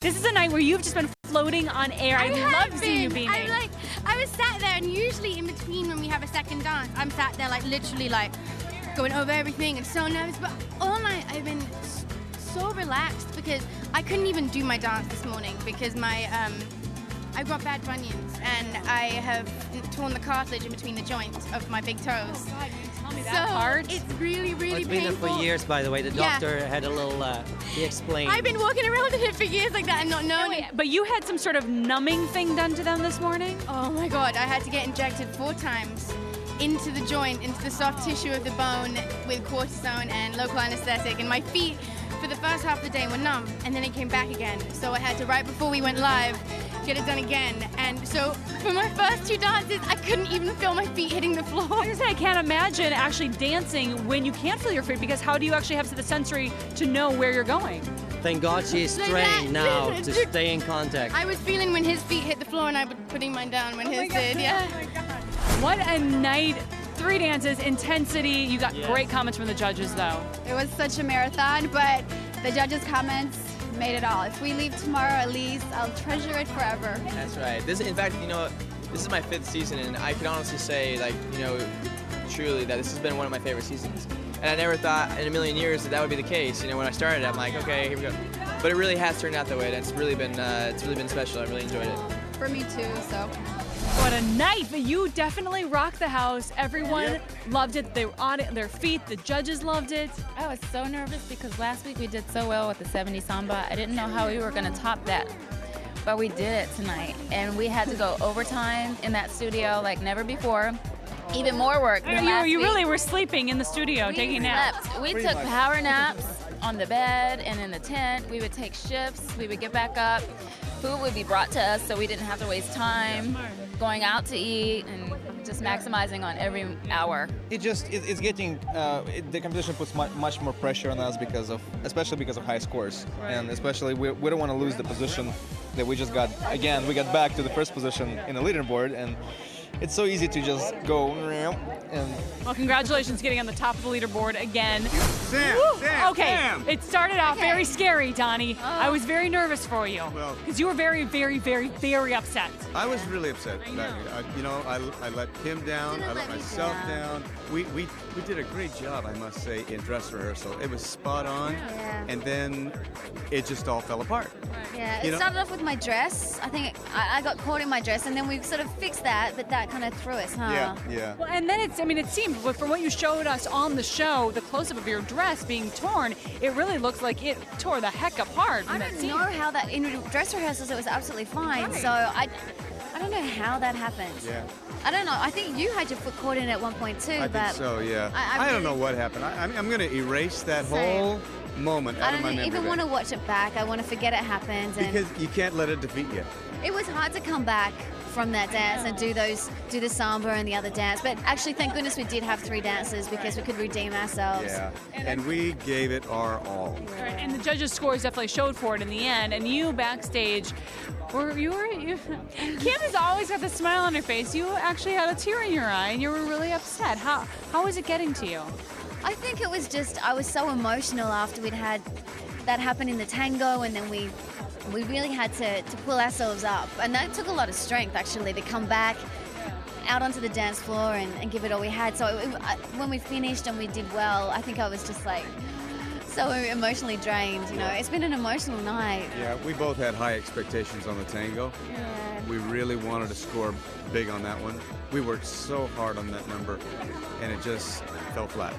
This is a night where you've just been floating on air. I love seeing you beaming. I was sat there, and usually in between when we have a second dance, I'm sat there literally going over everything and so nervous. But all night I've been so relaxed because I couldn't even do my dance this morning because I've got bad bunions and I have torn the cartilage in between the joints of my big toes. Oh God, you didn't tell me that part. It's really, really It's been there painful. for years, by the way. The doctor had a little, he explained. I've been walking around in it for years like that and not knowing it. But you had some sort of numbing thing done to them this morning? Oh my God, I had to get injected 4 times into the joint, into the soft tissue of the bone with cortisone and local anesthetic, and my feet for the first half of the day were numb, and then it came back again. So I had to, right before we went live, get it done again. And so for my first 2 dances, I couldn't even feel my feet hitting the floor. I can't imagine actually dancing when you can't feel your feet, because how do you actually have the sensory to know where you're going? Thank God she's trained now to stay in contact. I was feeling when his feet hit the floor and I was putting mine down when his did, yeah. Oh my God. What a night. 3 dances, intensity. You got great comments from the judges, though. It was such a marathon, but the judges' comments made it all. If we leave tomorrow, at least, I'll treasure it forever. That's right. In fact, this is my 5th season, and I can honestly say, truly that this has been one of my favorite seasons. And I never thought in a million years that would be the case. When I started, I'm like, okay, here we go. But it really has turned out that way, and it's really been special. I really enjoyed it. For me too, so. What a night, but you definitely rocked the house. Everyone loved it. They were on their feet. The judges loved it. I was so nervous because last week we did so well with the 70 samba. I didn't know how we were going to top that, but we did it tonight. And we had to go overtime in that studio like never before. Even more work than last You week. really were sleeping in the studio, taking naps. We took power naps on the bed and in the tent. We would take shifts. We would get back up. Food would be brought to us so we didn't have to waste time going out to eat and just maximizing on every hour. It's getting, the competition puts much more pressure on us especially because of high scores. Right. And especially we don't want to lose the position that we just got. Again, we got back to the first position in the leaderboard, and it's so easy to just go and... Well, congratulations getting on the top of the leaderboard again. Sam, okay, it started off very scary, Donnie. I was very nervous for you because you were very, very, very, very upset. I was really upset. I let Kim down. I let myself down. We did a great job, I must say, in dress rehearsal. It was spot on, and then it just all fell apart. Yeah, it started off with my dress. I think I got caught in my dress, and then we sort of fixed that, but that kind of threw us, huh? Yeah. Well, and then it seemed, from what you showed us on the show, the close-up of your dress being torn, it really looks like it tore the heck apart. I don't know how that, in dress rehearsals it was absolutely fine, so I don't know how that happened. Yeah. I don't know. I think you had your foot caught in it at one point too. I think so, yeah. I don't know what happened. I'm going to erase that whole moment out of my memory. I don't even want to watch it back. I want to forget it happened. Because you can't let it defeat you. It was hard to come back from that dance and do the samba and the other dance. But actually, thank goodness we did have 3 dances because we could redeem ourselves. Yeah, and we gave it our all. Right, and the judges' scores definitely showed for it in the end. And you backstage, Kim has always got the smile on her face. You actually had a tear in your eye, and you were really upset. How was it getting to you? I think it was I was so emotional after we'd had that happen in the tango, and then we really had to pull ourselves up. And that took a lot of strength, actually, to come back out onto the dance floor and give it all we had. So when we finished and we did well, I think I was just so emotionally drained. It's been an emotional night. Yeah, we both had high expectations on the tango. Yeah. We really wanted to score big on that one. We worked so hard on that number, and it just fell flat.